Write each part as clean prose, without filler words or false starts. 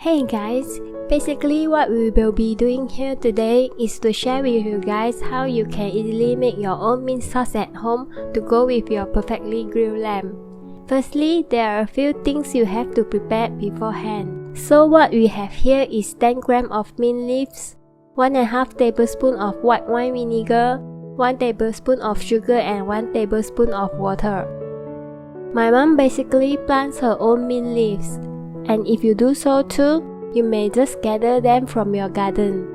Hey guys, basically what we will be doing here today is to share with you guys how you can easily make your own mint sauce at home to go with your perfectly grilled lamb. Firstly, there are a few things you have to prepare beforehand. So what we have here is 10 grams of mint leaves, 1.5 tablespoons of white wine vinegar, 1 tablespoon of sugar and 1 tablespoon of water. My mom basically plants her own mint leaves, and if you do so too, you may just gather them from your garden.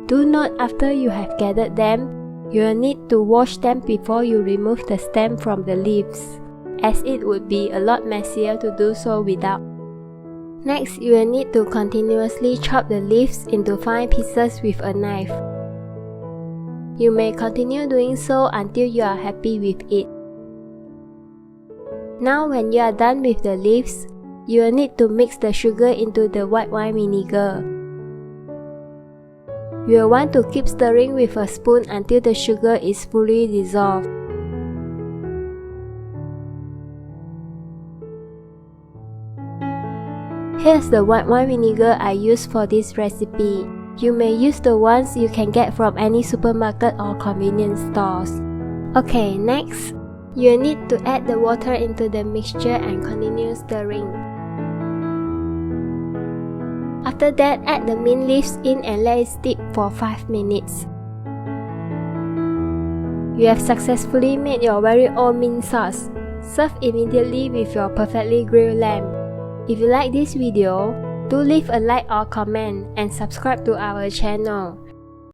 Do note after you have gathered them, you will need to wash them before you remove the stem from the leaves, as it would be a lot messier to do so without. Next, you will need to continuously chop the leaves into fine pieces with a knife. You may continue doing so until you are happy with it. Now when you are done with the leaves, you will need to mix the sugar into the white wine vinegar. You will want to keep stirring with a spoon until the sugar is fully dissolved. Here's the white wine vinegar I use for this recipe. You may use the ones you can get from any supermarket or convenience stores. Okay, next, you will need to add the water into the mixture and continue stirring. After that, add the mint leaves in and let it steep for 5 minutes. You have successfully made your very own mint sauce. Serve immediately with your perfectly grilled lamb. If you like this video, do leave a like or comment and subscribe to our channel.